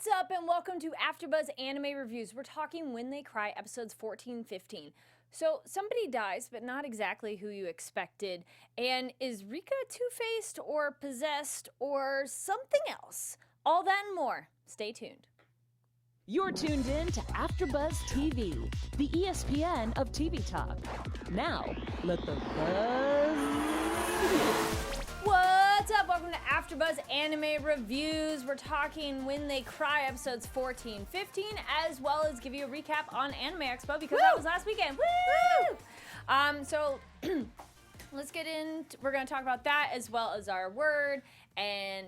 What's up, and welcome to AfterBuzz Anime Reviews. We're talking When They Cry, episodes 14, 15. So, somebody dies, but not exactly who you expected. And is Rika two-faced, or possessed, or something else? All that and more. Stay tuned. You're tuned in to AfterBuzz TV, the ESPN of TV talk. Now, let the buzz begin. What's up? Welcome to AfterBuzz Anime Reviews. We're talking When They Cry, episodes 14, 15, as well as give you a recap on Anime Expo because that was last weekend. Woo! So let's get in. We're going to talk about that as well as our word and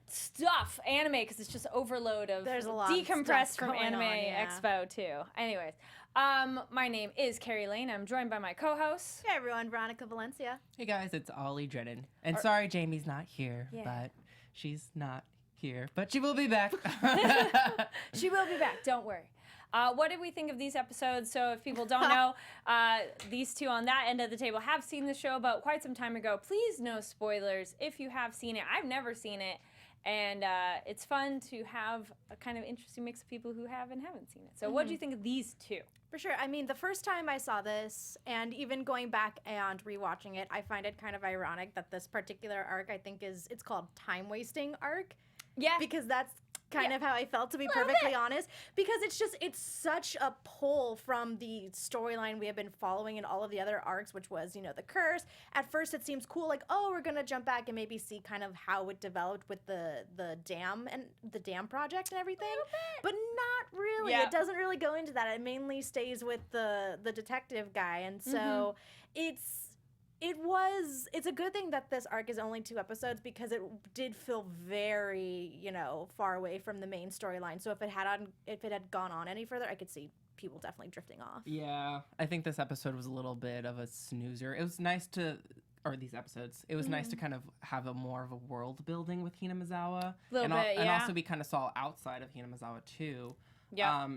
stuff, anime, because it's just overload of There's a lot decompressed of from going Anime on, yeah. Expo too. Anyways, my name is Kari Lane. I'm joined by my co-host. Hey everyone, Veronica, Valencia. Hey guys, it's Ollie, Drennan. And sorry Jamie's not here, Yeah. but she's not here. But she will be back. She will be back, don't worry. What did we think of these episodes? So if people don't know, these two on that end of the table have seen the show about quite some time ago. Please no spoilers if you have seen it. I've never seen it. And it's fun to have a kind of interesting mix of people who have and haven't seen it. So what do you think of these two? For sure. I mean, the first time I saw this, and even going back and rewatching it, I find it kind of ironic that this particular arc, I think, it's called Time Wasting Arc. Yeah. Because that's kind of how I felt, to be perfectly honest. Because it's such a pull from the storyline we have been following in all of the other arcs, which was, the curse. At first it seems cool, like, oh, we're going to jump back and maybe see kind of how it developed with the dam and the dam project and everything. But not really. Yeah. It doesn't really go into that. It mainly stays with the detective guy. And so it's a good thing that this arc is only 2 episodes because it did feel very, far away from the main storyline. So if it had gone on any further, I could see people definitely drifting off. Yeah, I think this episode was a little bit of a snoozer. It was nice these episodes, it was nice to kind of have more of a world building with Hinamizawa. And also we kind of saw outside of Hinamizawa too. Yeah.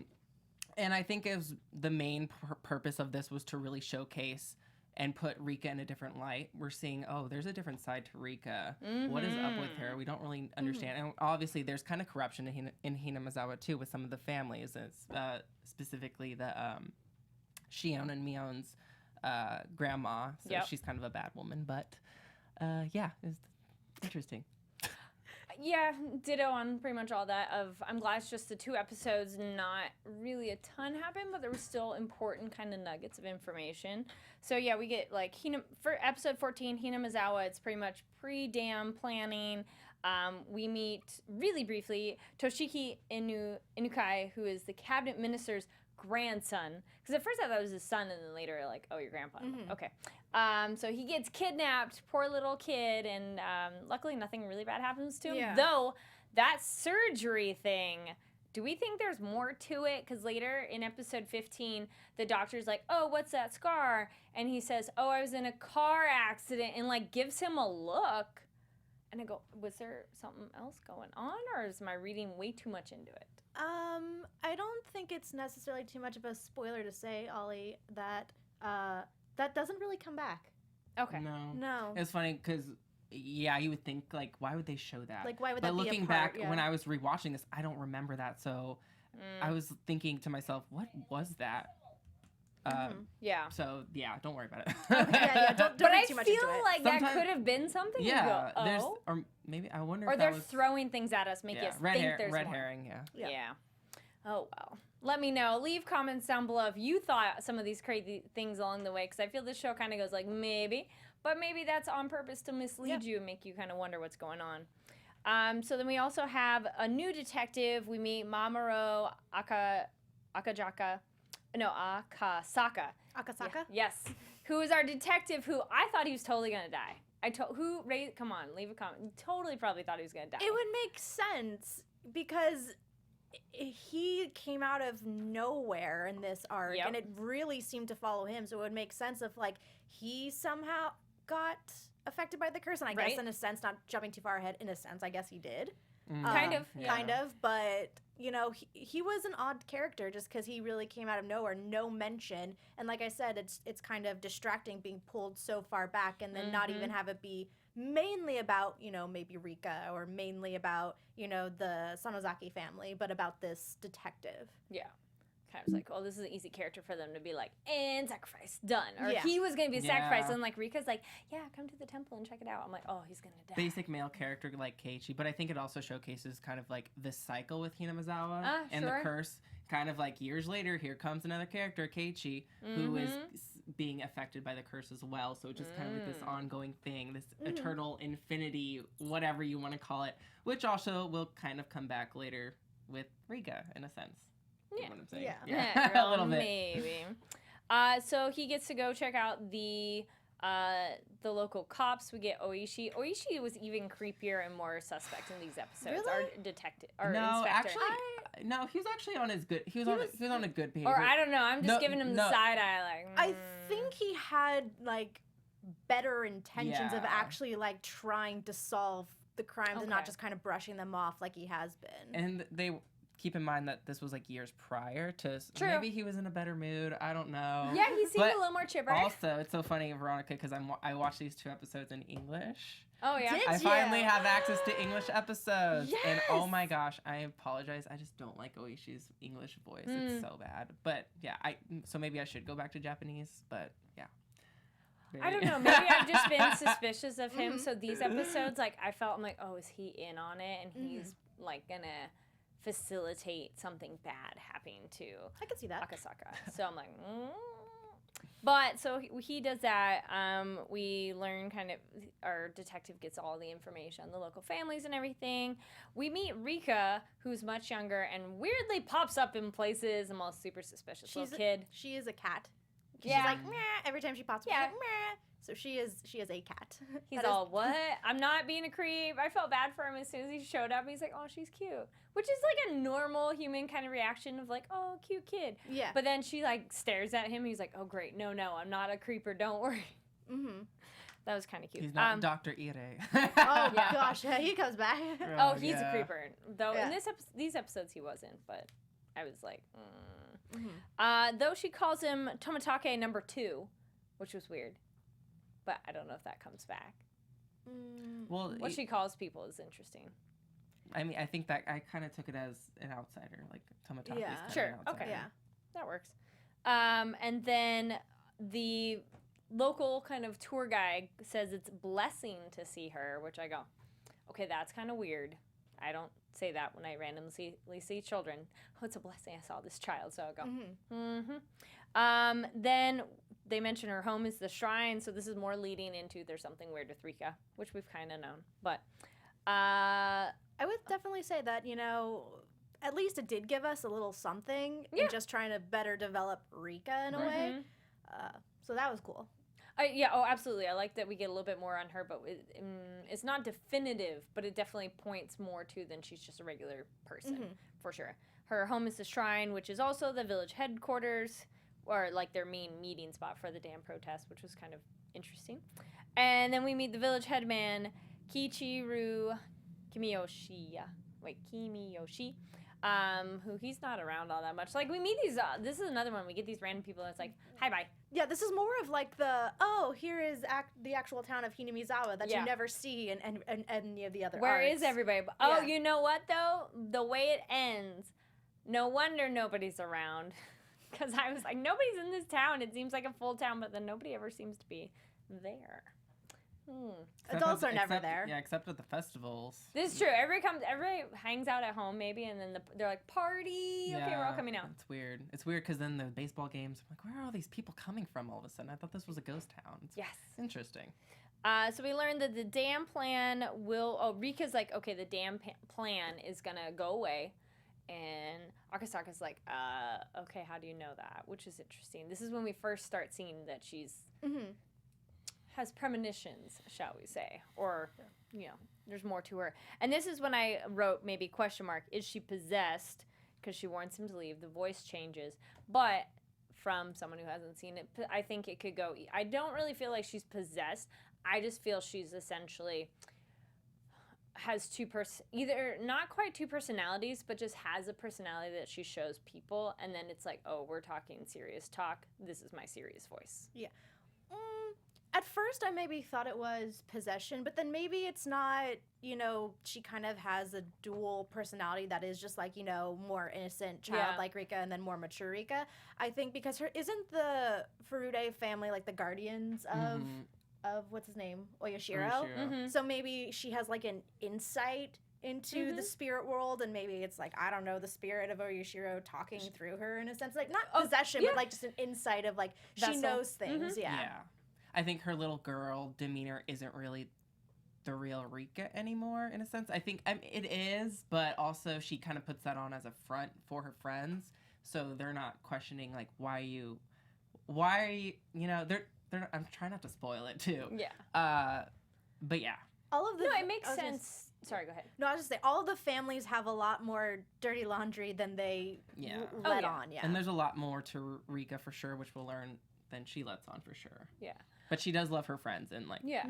And I think it was the main purpose of this was to really showcase and put Rika in a different light. We're seeing, there's a different side to Rika. What is up with her? We don't really understand. And obviously, there's kind of corruption in Hinamizawa, too, with some of the families. It's, specifically the Shion and Mion's grandma. So she's kind of a bad woman. But, yeah, it's interesting. Yeah, ditto on pretty much all that. I'm glad it's just the 2 episodes, not really a ton happened, but there was still important kind of nuggets of information. So yeah, we get like for episode 14, Hinamizawa. It's pretty much pre-dam planning. We meet really briefly Toshiki Inukai, who is the cabinet minister's grandson. Because at first I thought it was his son, and then later like, oh, your grandpa. Okay. So he gets kidnapped, poor little kid, and luckily nothing really bad happens to him. Yeah. Though that surgery thing, do we think there's more to it? Because later in episode 15, the doctor's like, oh, what's that scar? And he says, oh, I was in a car accident, and like gives him a look. And I go, was there something else going on, or is my reading way too much into it? I don't think it's necessarily too much of a spoiler to say, Ollie, that that doesn't really come back. Okay. No. It's funny because, yeah, you would think, like, why would they show that? Like, why would but that be a looking part? back, when I was rewatching this, I don't remember that. So I was thinking to myself, what was that? Yeah. So, yeah, don't worry about it. Yeah, don't But read I too much feel into it. like that Sometimes- could have been something. Yeah, You go, there's, oh? or maybe, I wonder Or if they're that was... throwing things at us, make us think there's red more. herring, yeah. Yeah. Oh, well. Let me know. Leave comments down below if you thought some of these crazy things along the way, because I feel this show kind of goes like, maybe. But maybe that's on purpose to mislead you and make you kind of wonder what's going on. So then we also have a new detective. We meet Mamoru Akasaka. Akasaka? Yes. Who is our detective who I thought he was totally going to die. Come on, leave a comment. You totally probably thought he was going to die. It would make sense because he came out of nowhere in this arc, and it really seemed to follow him. So it would make sense if, like, he somehow got affected by the curse. And I guess, in a sense, not jumping too far ahead, in a sense, I guess he did. Kind of. But, he was an odd character just because he really came out of nowhere, no mention. And like I said, it's kind of distracting being pulled so far back and then not even have it be mainly about, you know, maybe Rika or mainly about, you know, the Sonozaki family, but about this detective. Yeah. Kind of like, oh, this is an easy character for them to be like, and sacrifice, done. Or Yeah. he was going to be a sacrifice. Yeah. And like Rika's like, yeah, come to the temple and check it out. I'm like, oh, he's going to die. Basic male character like Keiichi, but I think it also showcases kind of like the cycle with Hinamizawa and sure. the curse. Kind of like years later, here comes another character, Keiichi, who is being affected by the curse as well. So it's just kind of like this ongoing thing, this eternal infinity, whatever you want to call it, which also will kind of come back later with Rika in a sense. You know what I'm saying? Yeah, a little bit. Maybe. So he gets to go check out the local cops. We get Oishi. Oishi was even creepier and more suspect in these episodes. Really? Our detective, our No, inspector. actually, no. He was actually on his good. He was on a good behavior. Or I don't know. I'm just giving him the no. side eye, like. I think he had like better intentions of Yeah. actually like trying to solve the crimes and not Okay. just kind of brushing them off like he has been. And they keep in mind that this was like years prior to. True. Maybe he was in a better mood. I don't know. Yeah, he seemed But a little more chipper. Also, it's so funny, Veronica, because I watched these 2 episodes in English. Oh yeah. Did I ya? finally have access to English episodes. And oh Yes! my gosh, I apologize. I just don't like Oishi's English voice. It's so bad. But yeah, so maybe I should go back to Japanese, but yeah. I don't know. Maybe I've just been suspicious of him. So these episodes, like, I felt I'm like, oh, is he in on it? And he's like gonna facilitate something bad happening to I can see that. Akasaka. So I'm like, But so he does that. We learn kind of our detective gets all the information on the local families and everything. We meet Rika, who's much younger and weirdly pops up in places. The most super suspicious little kid. She is a cat. Yeah. She's like, meh, every time she pops up, Yeah. she's like, meh. So she is a cat. He's That is- all, what? I'm not being a creep. I felt bad for him as soon as he showed up. He's like, oh, she's cute. Which is like a normal human kind of reaction of like, oh, cute kid. Yeah. But then she like stares at him. He's like, oh, great. No, I'm not a creeper. Don't worry. Mm-hmm. That was kind of cute. He's not Dr. Ire. Oh Yeah. gosh, he comes back. Oh, he's a yeah. creeper. Though Yeah. in these episodes he wasn't, but I was like, though she calls him Tomatake number 2, which was weird. But I don't know if that comes back. Well, What she calls people is interesting. I mean, I think that I kind of took it as an outsider, like Tomatake's Yeah. kind Sure, of an outsider. okay. Yeah. That works. And then the local kind of tour guide says it's blessing to see her, which I go, okay, that's kind of weird. I don't say that when I randomly see children. Oh, it's a blessing I saw this child, so I go, Then they mention her home is the shrine, so this is more leading into there's something weird with Rika, which we've kind of known. But I would definitely say that, you know, at least it did give us a little something in just trying to better develop Rika in a way. So that was cool. yeah, oh, absolutely. I like that we get a little bit more on her, but it's not definitive, but it definitely points more to than she's just a regular person, for sure. Her home is the shrine, which is also the village headquarters, or like their main meeting spot for the dam protest, which was kind of interesting. And then we meet the village headman, Kichiru Kimiyoshi. Who he's not around all that much. Like we meet these. This is another one. We get these random people. That's like, hi, bye. Yeah, this is more of like here is the actual town of Hinamizawa that you never see in any of the other Where arcs. is everybody? Oh, you know what though? The way it ends, no wonder nobody's around. Because I was like, nobody's in this town. It seems like a full town, but then nobody ever seems to be there. Adults are never there. Yeah, except at the festivals. This is true. Everybody hangs out at home maybe, and then they're like, party. Okay, we're all coming out. It's weird. It's weird because then the baseball games, I'm like, where are all these people coming from all of a sudden? I thought this was a ghost town. It's Yes. interesting. So we learned that the dam plan Rika's like, okay, the dam plan is going to go away. And Akasaka's like, okay, how do you know that? Which is interesting. This is when we first start seeing that she's has premonitions, shall we say. Or, you know, there's more to her. And this is when I wrote maybe question mark, is she possessed? Because she wants him to leave. The voice changes. But from someone who hasn't seen it, I think it could go. I don't really feel like she's possessed. I just feel she's essentially has either not quite two personalities, but just has a personality that she shows people, and then it's like, oh, we're talking serious talk. This is my serious voice. Yeah. At first, I maybe thought it was possession, but then maybe it's not, she kind of has a dual personality that is just like, more innocent child like Rika and then more mature Rika. I think because isn't the Furude family like the guardians of what's his name? Oyashiro? So maybe she has like an insight into the spirit world, and maybe it's like, I don't know, the spirit of Oyashiro talking through her in a sense. Like, not possession, but like just an insight of like, she knows things. Yeah. I think her little girl demeanor isn't really the real Rika anymore, in a sense. I think it is, but also she kind of puts that on as a front for her friends, so they're not questioning like why are you, they're not, I'm trying not to spoil it too. Yeah. But yeah. All of the it makes sense. Sorry, go ahead. No, I was just saying, all of the families have a lot more dirty laundry than they let on. Yeah. And there's a lot more to Rika for sure, which we'll learn than she lets on for sure. Yeah. But she does love her friends and like yeah.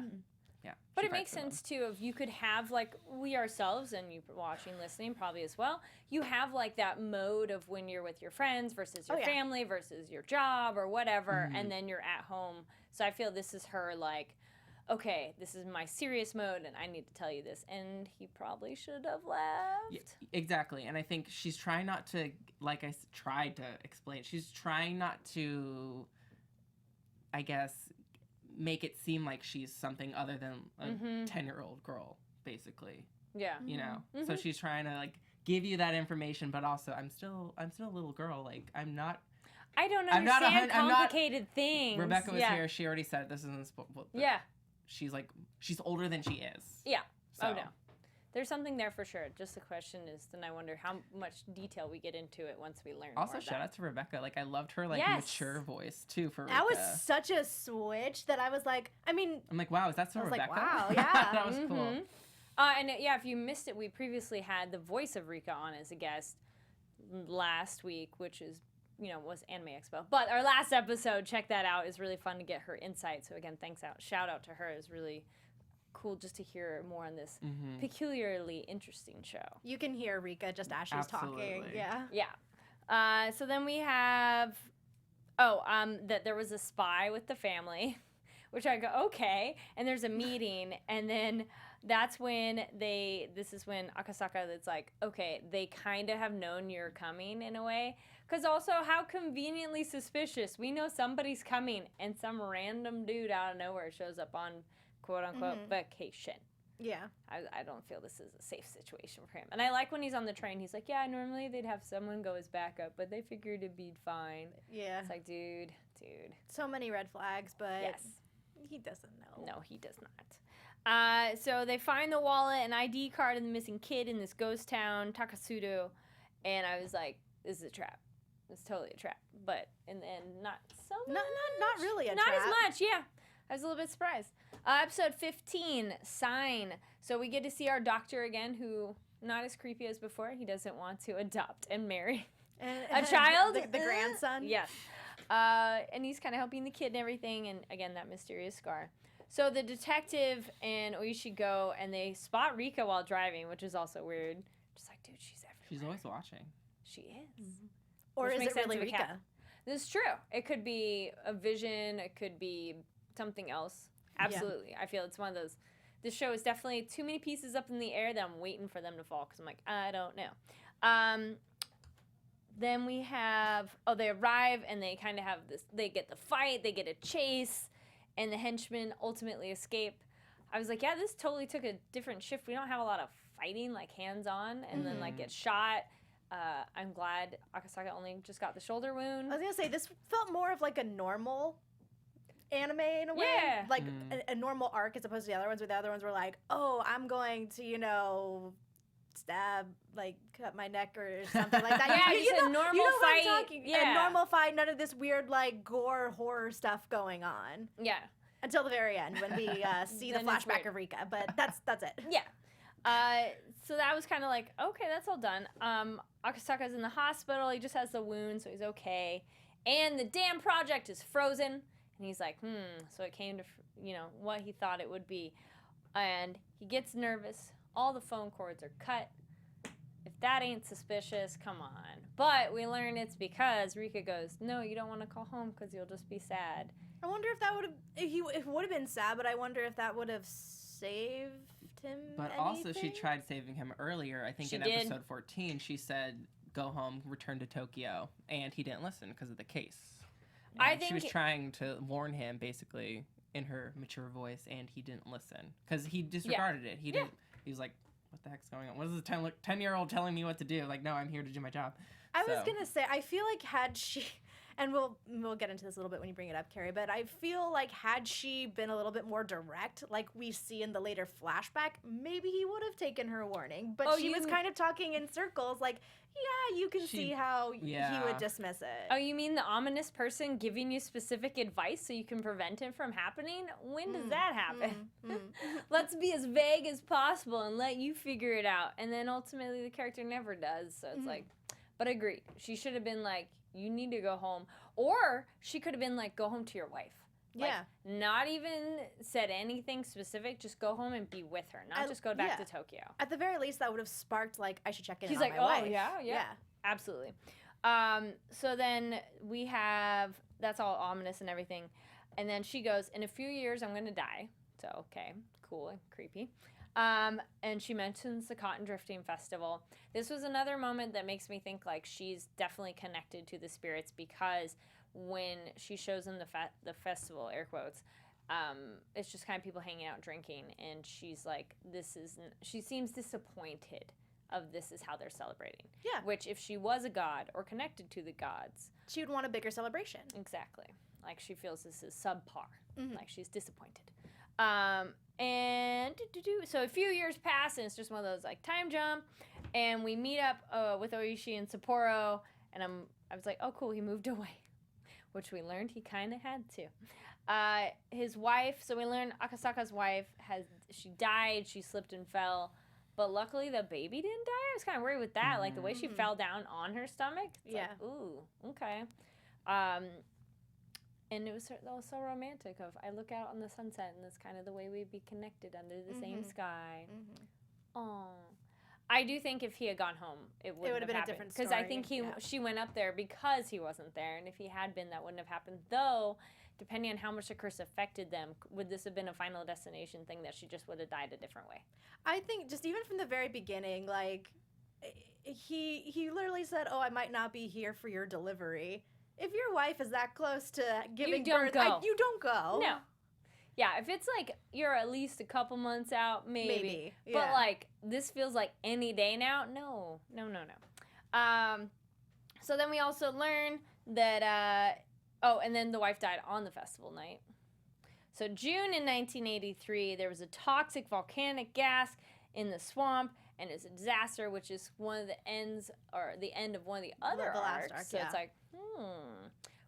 But it makes sense too if you could have like we ourselves and you watching, listening probably as well. You have like that mode of when you're with your friends versus your family versus your job or whatever, and then you're at home. So I feel this is her like, okay, this is my serious mode and I need to tell you this. And he probably should have left. Yeah, exactly. And I think she's trying not to, like I tried to explain, she's trying not to, I guess, make it seem like she's something other than a 10-year-old girl, basically. Yeah. So she's trying to like give you that information, but also I'm still a little girl. Like I don't understand complicated things. Rebecca was here. She already said this isn't. She's older than she is. Yeah. So. Oh no. There's something there for sure. Just the question is, then I wonder how much detail we get into it once we learn. Also, more shout out to Rebecca. Like, I loved her mature voice too for Rika. That was such a switch that I was like, I'm like, wow, is that so Rebecca? Like, wow, yeah. That was cool. And if you missed it, we previously had the voice of Rika on as a guest last week, which is was Anime Expo. But our last episode, check that out. Is really fun to get her insight. So again, shout out to her. Is really cool just to hear more on this peculiarly interesting show. You can hear Rika just as she's talking. Yeah. So then we have that there was a spy with the family, which I go, okay, and there's a meeting, and then that's when this is when Akasaka that's like, okay, they kind of have known you're coming in a way. Because also, how conveniently suspicious. We know somebody's coming, and some random dude out of nowhere shows up on quote-unquote vacation. Yeah. I don't feel this is a safe situation for him. And I like when he's on the train, he's like, yeah, normally they'd have someone go as backup, but they figured it'd be fine. Yeah. It's like, dude. So many red flags, but yes. He doesn't know. No, he does not. So they find the wallet and ID card of the missing kid in this ghost town, Takasudo, and I was like, this is a trap. It's totally a trap. But in the end, not so much. Not really a trap. Not as much, yeah. I was a little bit surprised. Episode 15, Sign. So we get to see our doctor again, who, not as creepy as before, he doesn't want to adopt and marry a child. The grandson? Yes. And he's kind of helping the kid and everything, and again, that mysterious scar. So the detective and Oishi go, and they spot Rika while driving, which is also weird. Just like, dude, she's everywhere. She's always watching. She is. Mm-hmm. Or is it really Rika? This is true. It could be a vision. It could be something else. Absolutely. Yeah. I feel it's one of those. This show is definitely too many pieces up in the air that I'm waiting for them to fall because I'm like, I don't know. Then we have, they arrive and they kind of have this, they get the fight, they get a chase, and the henchmen ultimately escape. I was like, yeah, this totally took a different shift. We don't have a lot of fighting, like hands-on, and then like get shot. I'm glad Akasaka only just got the shoulder wound. I was gonna say, this felt more of like a normal anime in a way. Yeah. Like a normal arc as opposed to the other ones, where the other ones were like, oh, I'm going to, stab, like, cut my neck or something like that. Yeah, just a normal fight. Yeah. A normal fight, none of this weird, like, gore, horror stuff going on. Yeah. Until the very end when we see the flashback of Rika, but that's it. Yeah. So that was kind of like, okay, that's all done. Akasaka's in the hospital. He just has the wound, so he's okay. And the damn project is frozen. And he's like, so it came to, what he thought it would be. And he gets nervous. All the phone cords are cut. If that ain't suspicious, come on. But we learn it's because Rika goes, no, you don't want to call home because you'll just be sad. I wonder if that would have, it would have been sad, but I wonder if that would have saved him. But also, she tried saving him earlier. I think She in did. episode 14, she said, go home, return to Tokyo. And he didn't listen because of the case. I And she was think- trying to warn him, basically, in her mature voice, and he didn't listen. Because he disregarded it. He didn't. He was like, what the heck's going on? What is this 10-year-old telling me what to do? Like, no, I'm here to do my job. I was So- gonna say, I feel like had she, and we'll get into this a little bit when you bring it up, Carrie, but I feel like had she been a little bit more direct, like we see in the later flashback, maybe he would have taken her warning. But she was kind of talking in circles, like, yeah, you can see how he would dismiss it. Oh, you mean the ominous person giving you specific advice so you can prevent it from happening? When does that happen? Let's be as vague as possible and let you figure it out. And then ultimately the character never does. So it's like, but agreed. She should have been like, you need to go home. Or she could have been like, go home to your wife. Like, not even said anything specific. Just go home and be with her. Not just go back to Tokyo. At the very least, that would have sparked, like, I should check in He's on like, my wife. oh, yeah. Absolutely. So then we have, that's all ominous and everything. And then she goes, in a few years, I'm going to die. So, okay, cool and creepy. And she mentions the Cotton Drifting Festival. This was another moment that makes me think, like, she's definitely connected to the spirits because when she shows them the festival, air quotes, it's just kind of people hanging out drinking. And she's like, she seems disappointed of this is how they're celebrating. Yeah. Which, if she was a god or connected to the gods, she would want a bigger celebration. Exactly. Like, she feels this is subpar. Like, she's disappointed. So a few years pass, and it's just one of those, like, time jump. And we meet up with Oishi and Sapporo, and I was like, oh, cool, he moved away. Which we learned he kind of had to. His wife, so we learned Akasaka's wife, she died, she slipped and fell. But luckily the baby didn't die. I was kind of worried with that. Like, the way she fell down on her stomach. It's like, ooh, okay. And it was so romantic of, I look out on the sunset, and it's kind of the way we'd be connected under the same sky. Oh. I do think if he had gone home, it would have been a different story. Because I think she went up there because he wasn't there. And if he had been, that wouldn't have happened. Though, depending on how much the curse affected them, would this have been a Final Destination thing that she just would have died a different way? I think just even from the very beginning, like, he literally said, oh, I might not be here for your delivery. If your wife is that close to giving birth, you don't go. No. Yeah, if it's like you're at least a couple months out, maybe. Yeah. But like this feels like any day now. No. So then we also learn that and then the wife died on the festival night. So June in 1983, there was a toxic volcanic gas in the swamp, and it's a disaster, which is one of the ends or the end of one of the other arcs. So it's like,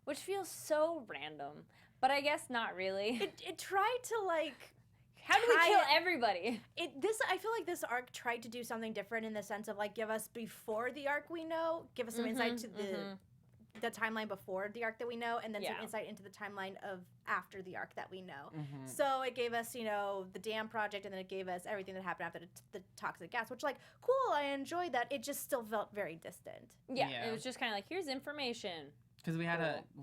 which feels so random. But I guess not really. It tried to, like, how do we kill everybody? I feel like this arc tried to do something different in the sense of, like, give us before the arc we know, give us some insight to the timeline before the arc that we know, and then some insight into the timeline of after the arc that we know. So it gave us, the dam project, and then it gave us everything that happened after the toxic gas, which, like, cool, I enjoyed that. It just still felt very distant. Yeah. It was just kind of like, here's information. Because we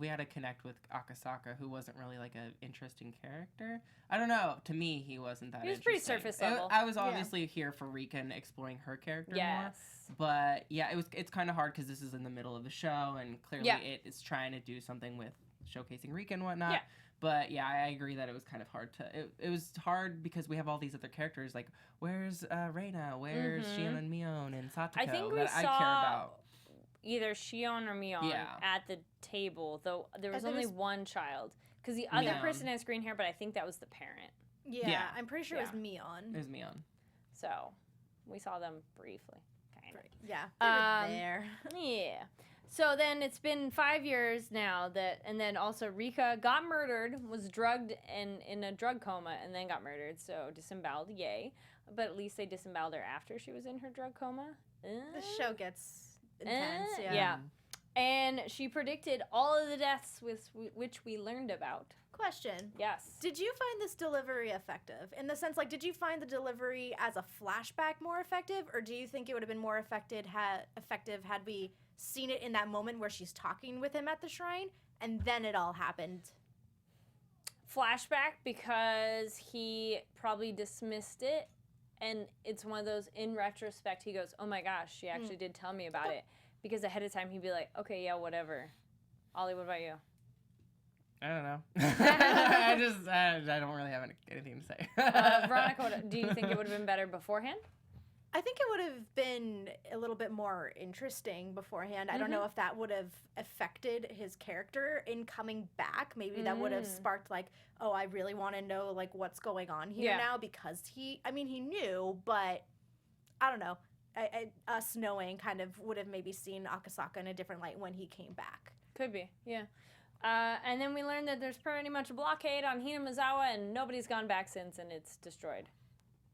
had to connect with Akasaka, who wasn't really like an interesting character. I don't know. To me, he wasn't that. He was pretty surface level. I was obviously here for Rika and exploring her character more. But yeah, it's kind of hard because this is in the middle of the show, and clearly it is trying to do something with showcasing Rika and whatnot. Yeah. But yeah, I agree that it was kind of hard to. It was hard because we have all these other characters. Like, where's Reina? Where's Shion and Mion and Satoko? I think we saw I care about. Either Shion or Mion at the table, though there was only one child. Because the other person has green hair, but I think that was the parent. Yeah. I'm pretty sure it was Mion. It was Mion. So, we saw them briefly, kind of. Yeah, they were there. Yeah. So then it's been 5 years now and then also Rika got murdered, was drugged and in a drug coma, and then got murdered. So disemboweled, yay. But at least they disemboweled her after she was in her drug coma. The show gets intense, yeah. And she predicted all of the deaths which we learned about. Question. Yes. Did you find this delivery effective? In the sense, like, did you find the delivery as a flashback more effective, or do you think it would have been more effective had we seen it in that moment where she's talking with him at the shrine, and then it all happened? flashback because he probably dismissed it, and it's one of those, in retrospect, he goes, oh my gosh, she actually did tell me about it. Because ahead of time, he'd be like, okay, yeah, whatever. Ollie, what about you? I don't know. I don't really have anything to say. Veronica, do you think it would have been better beforehand? I think it would have been a little bit more interesting beforehand. I don't know if that would have affected his character in coming back. Maybe that would have sparked like, oh, I really want to know like what's going on here now, because he knew, but I don't know. Us knowing kind of would have maybe seen Akasaka in a different light when he came back. Could be, yeah. And then we learned that there's pretty much a blockade on Hinamizawa, and nobody's gone back since, and it's destroyed.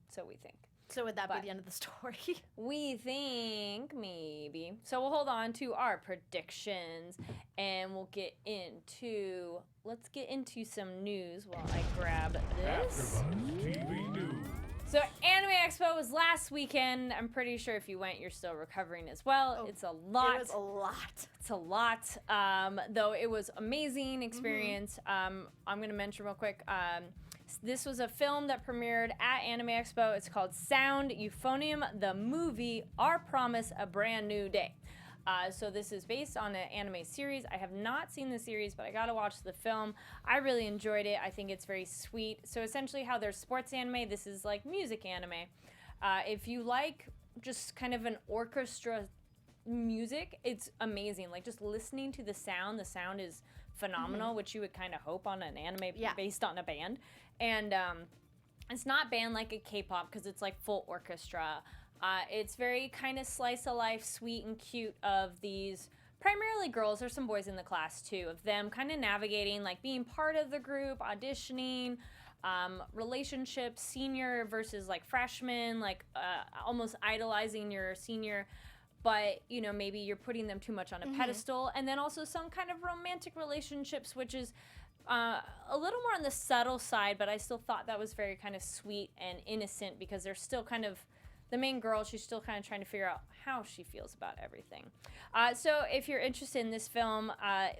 So we think. So would that be the end of the story? We think maybe. So we'll hold on to our predictions, and we'll let's get into some news while I grab this. AfterBuzz TV News. So Anime Expo was last weekend. I'm pretty sure if you went, you're still recovering as well. Oh, it's a lot. It was a lot. It's a lot. Though it was amazing experience. I'm gonna mention real quick. This was a film that premiered at Anime Expo. It's called Sound Euphonium, the movie, Our Promise, A Brand New Day. So this is based on an anime series. I have not seen the series, but I gotta watch the film. I really enjoyed it. I think it's very sweet. So essentially how there's sports anime, this is like music anime. If you like just kind of an orchestra music, it's amazing. Like just listening to the sound is phenomenal, which you would kind of hope on an anime based on a band. And it's not band like a K-pop because it's like full orchestra. It's very kind of slice of life, sweet and cute of these primarily girls. There's some boys in the class too, of them kind of navigating, like being part of the group, auditioning, relationships, senior versus like freshman, like almost idolizing your senior, but you know, maybe you're putting them too much on a pedestal. And then also some kind of romantic relationships, which is a little more on the subtle side, but I still thought that was very kind of sweet and innocent because they're still kind of, the main girl, she's still kind of trying to figure out how she feels about everything. So if you're interested in this film,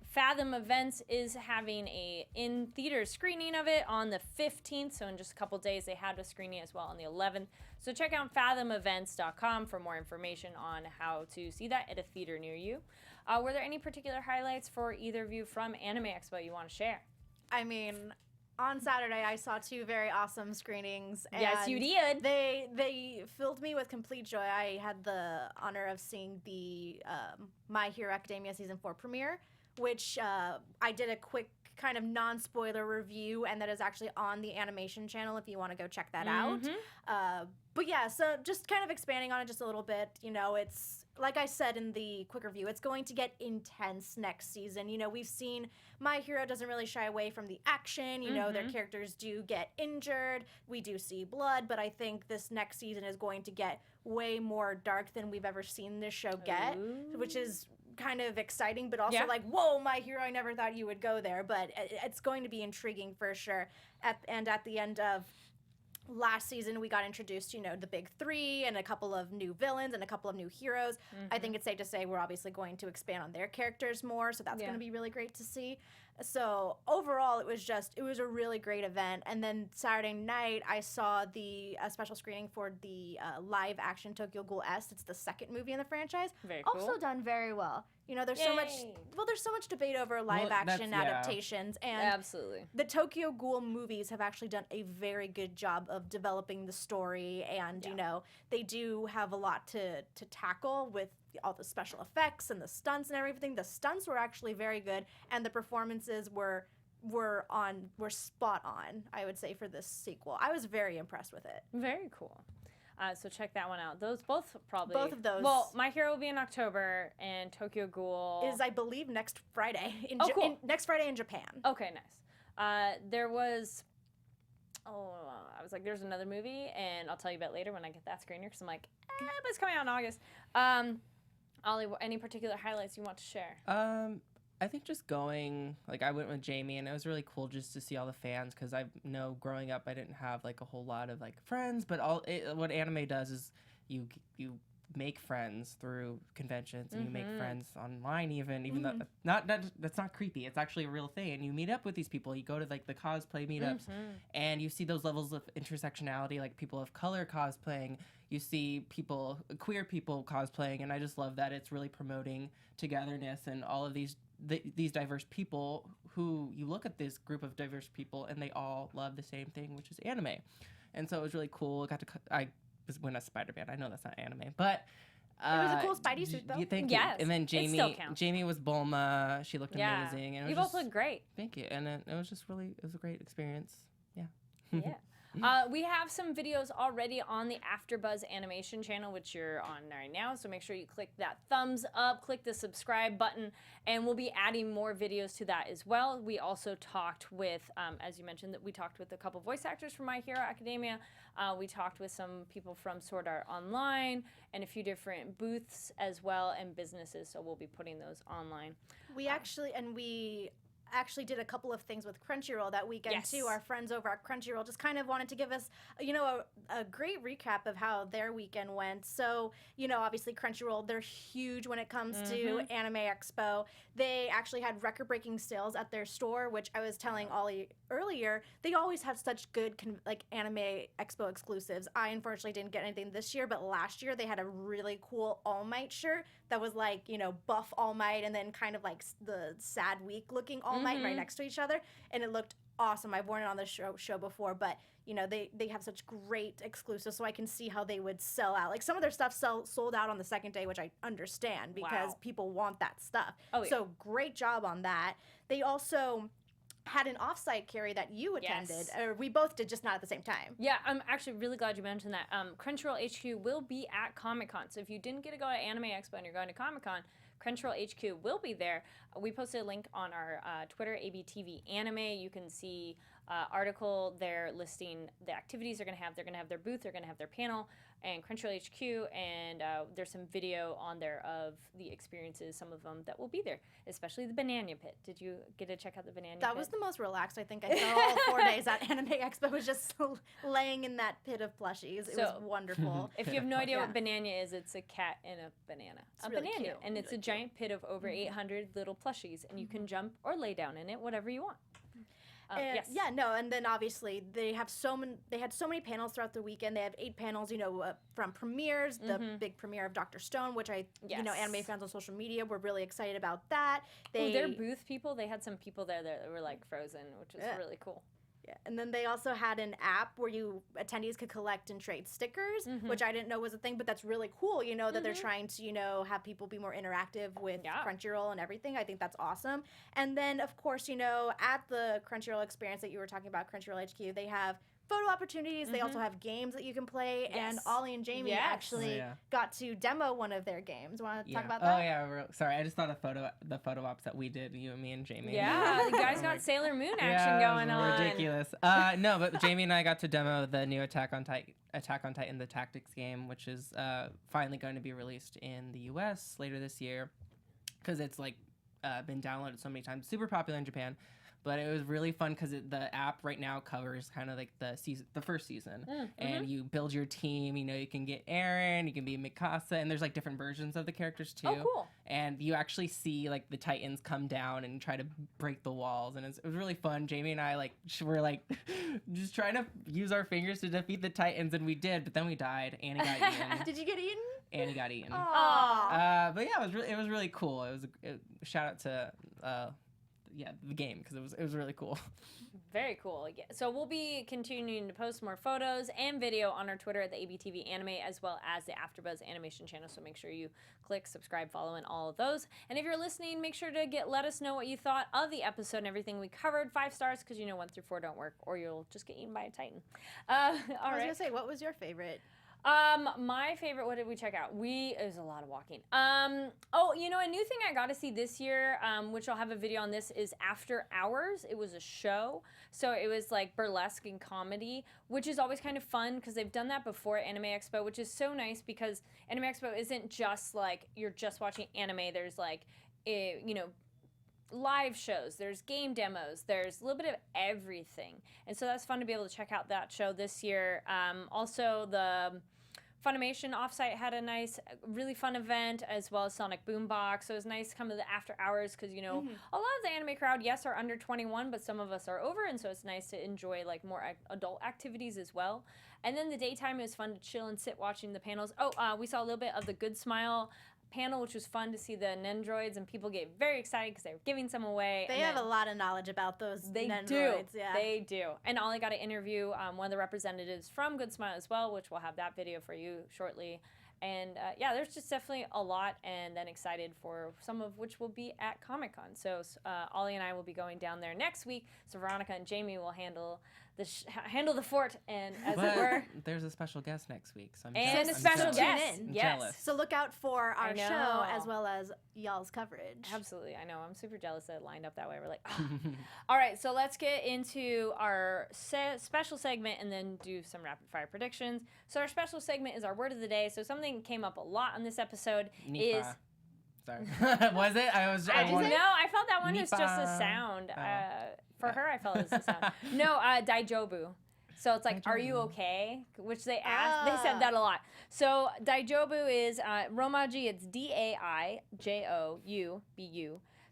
Fathom Events is having a in-theater screening of it on the 15th. So in just a couple days, they had a screening as well on the 11th. So check out fathomevents.com for more information on how to see that at a theater near you. Were there any particular highlights for either of you from Anime Expo you want to share? I mean, on Saturday, I saw 2 very awesome screenings. And Yes, you did. They filled me with complete joy. I had the honor of seeing the My Hero Academia Season 4 premiere, which I did a quick kind of non-spoiler review, and that is actually on the animation channel if you want to go check that out. But yeah, so just kind of expanding on it just a little bit, you know, it's, like I said in the quick review, it's going to get intense next season. You know, we've seen My Hero doesn't really shy away from the action. You know, their characters do get injured. We do see blood, but I think this next season is going to get way more dark than we've ever seen this show get, which is kind of exciting, but also like, whoa, My Hero, I never thought you would go there. But it's going to be intriguing for sure. At the end of last season, we got introduced, you know, the big 3 and a couple of new villains and a couple of new heroes. I think it's safe to say we're obviously going to expand on their characters more, so that's going to be really great to see. So overall, it was a really great event. And then Saturday night, I saw the special screening for the live action Tokyo Ghoul S. It's the 2nd movie in the franchise. Very cool. Also done very well. You know, there's so much debate over live action adaptations, and Absolutely. the Tokyo Ghoul movies have actually done a very good job of developing the story, and you know, they do have a lot to tackle with all the special effects and the stunts and everything. The stunts were actually very good, and the performances were spot on, I would say, for this sequel. I was very impressed with it. Very cool. So check that one out. Both of those. Well, My Hero will be in October, and Tokyo Ghoul is, I believe, next Friday. Next Friday in Japan. Okay, nice. There was. I was like, there's another movie, and I'll tell you about later when I get that screener, because I'm like, but it's coming out in August. Ollie, any particular highlights you want to share? I think just going, like, I went with Jamie, and it was really cool just to see all the fans, because I know growing up I didn't have like a whole lot of like friends, but what anime does is you make friends through conventions, and you make friends online, even though that's not creepy. It's actually a real thing, and you meet up with these people. You go to like the cosplay meetups, and you see those levels of intersectionality, like people of color cosplaying. You see queer people cosplaying, and I just love that it's really promoting togetherness and all of these diverse people who you look at this group of diverse people, and they all love the same thing, which is anime. And so it was really cool. I was when a Spider-Man. I know that's not anime, but it was a cool Spidey suit, though. Thank Yes, you. And then it still counts. Jamie was Bulma. She looked amazing. And You both look great. Thank you. And it was just it was a great experience. Yeah. Yeah. We have some videos already on the AfterBuzz animation channel, which you're on right now. So make sure you click that thumbs up, click the subscribe button, and we'll be adding more videos to that as well. We also talked with, as you mentioned, that we talked with a couple voice actors from My Hero Academia. We talked with some people from Sword Art Online and a few different booths as well and businesses. So we'll be putting those online. We actually did a couple of things with Crunchyroll that weekend too. Our friends over at Crunchyroll just kind of wanted to give us, a great recap of how their weekend went. So, obviously Crunchyroll, they're huge when it comes to Anime Expo. They actually had record-breaking sales at their store, which I was telling Ollie earlier. They always have such good Anime Expo exclusives. I unfortunately didn't get anything this year, but last year they had a really cool All Might shirt that was like, buff All Might and then kind of like the sad week looking All Might right next to each other, and it looked awesome. I've worn it on the show before, but they have such great exclusives, so I can see how they would sell out. Like some of their stuff sold out on the second day, which I understand because people want that stuff. Oh, yeah. So great job on that. They also had an offsite carry that you attended, or we both did, just not at the same time. Yeah, I'm actually really glad you mentioned that. Crunchyroll HQ will be at Comic-Con, so if you didn't get to go to Anime Expo and you're going to Comic-Con, Crunchyroll HQ will be there. We posted a link on our Twitter, ABTV Anime. You can see article there listing the activities they're going to have. They're going to have their booth, they're going to have their panel, and Crunchyroll HQ, and there's some video on there of the experiences, some of them that will be there, especially the Banana Pit. Did you get to check out the Banana Pit? That was the most relaxed I think I felt all 4 days at Anime Expo, was just laying in that pit of plushies. It was wonderful. If you have no idea what Banana is, it's a cat and a banana. It's really banana. cute. And it's a giant pit of over 800 little plushies, and you can jump or lay down in it, whatever you want. And then obviously they had so many panels throughout the weekend. They have 8 panels, from premieres, the big premiere of Dr. Stone, which anime fans on social media were really excited about that. Their booth people, they had some people there that were like frozen, which was really cool. Yeah, and then they also had an app where attendees could collect and trade stickers, which I didn't know was a thing, but that's really cool, that they're trying to, have people be more interactive with Crunchyroll and everything. I think that's awesome. And then, of course, at the Crunchyroll experience that you were talking about, Crunchyroll HQ, they have photo opportunities. They also have games that you can play, and Ollie and Jamie actually got to demo one of their games. Want to talk about that? Oh yeah, sorry, I just thought the photo ops that we did, you and me and Jamie. Yeah, the guys got Sailor Moon action going on. Ridiculous. No, but Jamie and I got to demo the new Attack on Titan, the Tactics game, which is finally going to be released in the U.S. later this year, because it's been downloaded so many times. Super popular in Japan. But it was really fun because the app right now covers kind of like the first season, and you build your team. You can get Eren, you can be Mikasa, and there's different versions of the characters too. Oh, cool! And you actually see the Titans come down and try to break the walls, and it was really fun. Jamie and I were just trying to use our fingers to defeat the Titans, and we did, but then we died. Annie got eaten. Did you get eaten? Annie got eaten. Aww. But yeah, it was really cool. It was a shout out to. The game, because it was really cool. Very cool. Yeah. So we'll be continuing to post more photos and video on our Twitter at the ABTV Anime, as well as the AfterBuzz Animation channel. So make sure you click, subscribe, follow, and all of those. And if you're listening, make sure to let us know what you thought of the episode and everything we covered. 5 stars, because 1 through 4 don't work, or you'll just get eaten by a Titan. I was gonna say, what was your favorite? My favorite, what did we check out? It was a lot of walking. A new thing I got to see this year, which I'll have a video on this, is After Hours. It was a show. So it was burlesque and comedy, which is always kind of fun because they've done that before at Anime Expo, which is so nice because Anime Expo isn't just you're just watching anime. There's live shows, there's game demos, there's a little bit of everything. And so that's fun to be able to check out that show this year. Also, the Funimation Offsite had a nice, really fun event, as well as Sonic Boombox. So it was nice to come to the after hours because, you know, a lot of the anime crowd, yes, are under 21, but some of us are over, and so it's nice to enjoy like more adult activities as well. And then the daytime, it was fun to chill and sit watching the panels. We saw a little bit of the Good Smile panel, which was fun to see the Nendroids, and people get very excited because they were giving some away. They have a lot of knowledge about those Nendroids. They do. And Ollie got to interview one of the representatives from Good Smile as well, which we'll have that video for you shortly. And there's just definitely a lot, and then excited for some of which will be at Comic-Con. So Ollie and I will be going down there next week, so Veronica and Jamie will handle the fort, and as it were. There's a special guest next week, so I'm and jealous. a special I'm guest. Yes. jealous. So look out for our show as well as y'all's coverage. Absolutely. I know. I'm super jealous that it lined up that way. We're like, oh. All right, so let's get into our special segment and then do some rapid fire predictions. So our special segment is our word of the day. So something came up a lot on this episode is... Sorry. Was it? I felt that one was just a sound. For her, I felt it was a sound. No, daijobu. So it's like, are you okay? Which they asked. They said that a lot. So daijobu is Romaji. It's DAIJOUBU.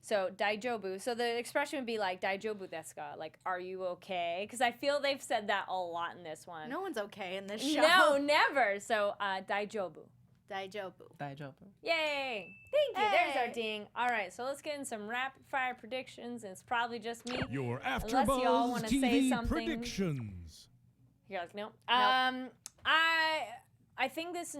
So daijobu. So the expression would be like daijobu desu ka? Like, are you okay? Because I feel they've said that a lot in this one. No one's okay in this show. No, never. So daijobu. Daijobu. Yay! Thank you. There's our ding. All right, so let's get in some rapid fire predictions. It's probably just me. Your Unless you all AfterBuzz want to TV say something. predictions. You're like, nope. I think this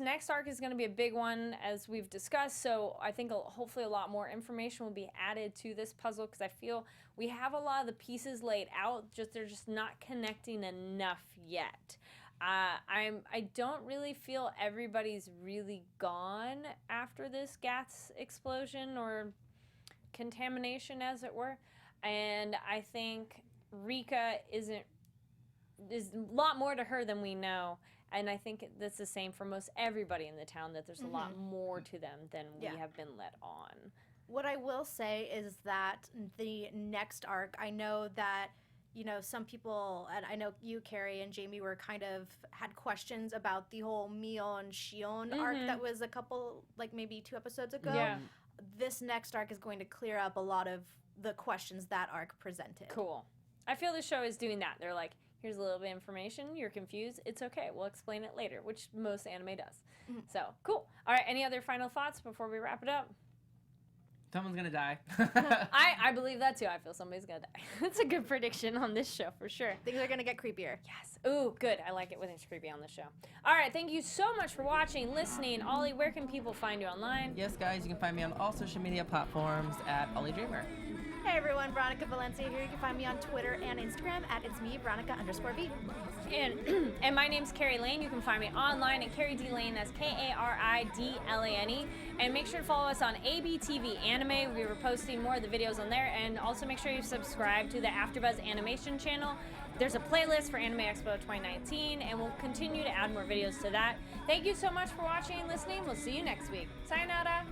next arc is going to be a big one, as we've discussed. So I think hopefully a lot more information will be added to this puzzle, because I feel we have a lot of the pieces laid out. They're just not connecting enough yet. I don't really feel everybody's really gone after this gas explosion or contamination, as it were, and I think Rika is a lot more to her than we know, and I think that's the same for most everybody in the town, that there's a lot more to them than we have been let on. What I will say is that the next arc, I know that, you know, some people, and I know you, Kari, and Jamie were kind of had questions about the whole Mion Shion arc that was a couple, like maybe 2 episodes ago. Yeah. This next arc is going to clear up a lot of the questions that arc presented. Cool. I feel the show is doing that. They're like, here's a little bit of information. You're confused. It's okay. We'll explain it later, which most anime does. So, cool. All right, any other final thoughts before we wrap it up? Someone's gonna die. I believe that too. I feel somebody's gonna die. That's a good prediction on this show for sure. Things are gonna get creepier. Yes. Ooh, good. I like it when it's creepy on the show. All right. Thank you so much for watching, listening. Ollie, where can people find you online? Yes, guys, you can find me on all social media platforms at Ollie Dreamer. Hey everyone, Veronica Valencia here. You can find me on Twitter and Instagram at it's me, Veronica_V. And my name's Kari Lane. You can find me online at Kari D Lane. That's KARIDLANE. And make sure to follow us on ABTV Anime. We were posting more of the videos on there. And also make sure you subscribe to the AfterBuzz Animation channel. There's a playlist for Anime Expo 2019, and we'll continue to add more videos to that. Thank you so much for watching and listening. We'll see you next week. Sayonara.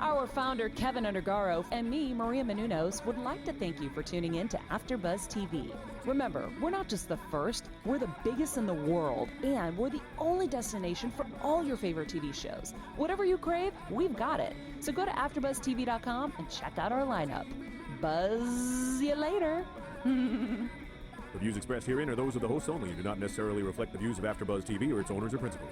Our founder, Keven Undergaro, and me, Maria Menounos, would like to thank you for tuning in to AfterBuzz TV. Remember, we're not just the first, we're the biggest in the world, and we're the only destination for all your favorite TV shows. Whatever you crave, we've got it. So go to AfterBuzzTV.com and check out our lineup. Buzz you later. The views expressed herein are those of the hosts only and do not necessarily reflect the views of AfterBuzz TV or its owners or principals.